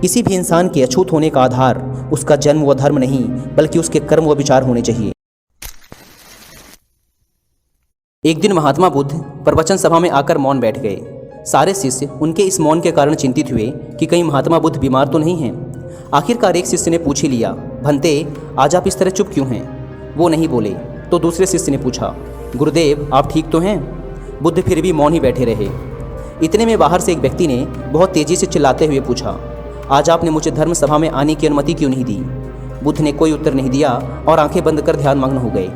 किसी भी इंसान के अछूत होने का आधार उसका जन्म व धर्म नहीं बल्कि उसके कर्म व विचार होने चाहिए। एक दिन महात्मा बुद्ध प्रवचन सभा में आकर मौन बैठ गए। सारे शिष्य उनके इस मौन के कारण चिंतित हुए कि कहीं महात्मा बुद्ध बीमार तो नहीं हैं। आखिरकार एक शिष्य ने पूछ ही लिया, भंते आज आप इस तरह चुप क्यों हैं? वो नहीं बोले तो दूसरे शिष्य ने पूछा, गुरुदेव आप ठीक तो हैं? बुद्ध फिर भी मौन ही बैठे रहे। इतने में बाहर से एक व्यक्ति ने बहुत तेजी से चिल्लाते हुए पूछा, आज आपने मुझे धर्म सभा में आने की अनुमति क्यों नहीं दी? बुद्ध ने कोई उत्तर नहीं दिया और आंखें बंद कर ध्यानमग्न हो गए।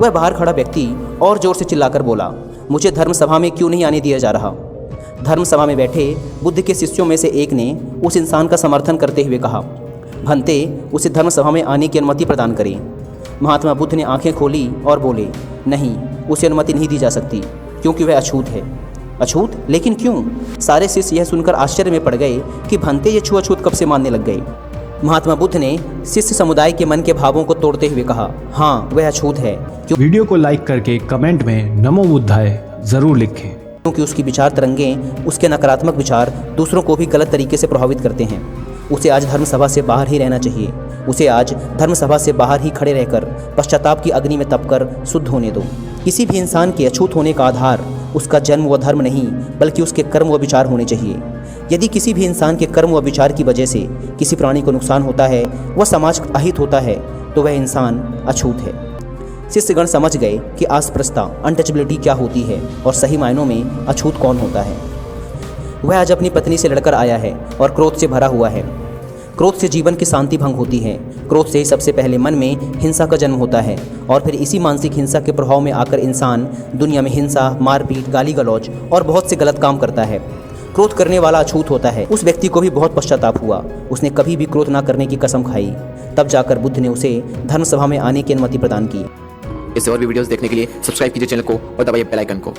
वह बाहर खड़ा व्यक्ति और जोर से चिल्लाकर बोला, मुझे धर्म सभा में क्यों नहीं आने दिया जा रहा? धर्म सभा में बैठे बुद्ध के शिष्यों में से एक ने उस इंसान का समर्थन करते हुए कहा, भंते उसे धर्म सभा में आने की अनुमति प्रदान करें। महात्मा बुद्ध ने आंखें खोली और बोले, नहीं उसे अनुमति नहीं दी जा सकती क्योंकि वह अछूत है। अछूत? लेकिन क्यों? सारे शिष्य यह सुनकर आश्चर्य में पड़ गए कि भंते ये छुआछूत कब से मानने लग गए। महात्मा बुद्ध ने शिष्य समुदाय के मन के भावों को तोड़ते हुए कहा, हाँ वह अछूत है। वीडियो को लाइक करके कमेंट में नमो बुद्धाय जरूर लिखें, क्योंकि उसकी विचार तरंगें, उसके नकारात्मक विचार दूसरों को भी गलत तरीके से प्रभावित करते हैं। उसे आज धर्म सभा से बाहर ही रहना चाहिए। उसे आज धर्म सभा से बाहर ही खड़े रहकर पश्चाताप की अग्नि में तपकर शुद्ध होने दो। किसी भी इंसान के अछूत होने का आधार उसका जन्म व धर्म नहीं बल्कि उसके कर्म व विचार होने चाहिए। यदि किसी भी इंसान के कर्म व विचार की वजह से किसी प्राणी को नुकसान होता है, वह समाज का अहित होता है, तो वह इंसान अछूत है। शिष्यगण समझ गए कि अस्पृश्यता, अनटचेबिलिटी क्या होती है और सही मायनों में अछूत कौन होता है। वह आज अपनी पत्नी से लड़कर आया है और क्रोध से भरा हुआ है। क्रोध से जीवन की शांति भंग होती है। क्रोध से ही सबसे पहले मन में हिंसा का जन्म होता है और फिर इसी मानसिक हिंसा के प्रभाव में आकर इंसान दुनिया में हिंसा, मारपीट, गाली गलौज और बहुत से गलत काम करता है। क्रोध करने वाला अछूत होता है। उस व्यक्ति को भी बहुत पश्चाताप हुआ। उसने कभी भी क्रोध न करने की कसम खाई। तब जाकर बुद्ध ने उसे धर्म सभा में आने की अनुमति प्रदान की। इससे और भी वीडियोस देखने के लिए सब्सक्राइब कीजिए चैनल को और दबाइए बेल आइकन को।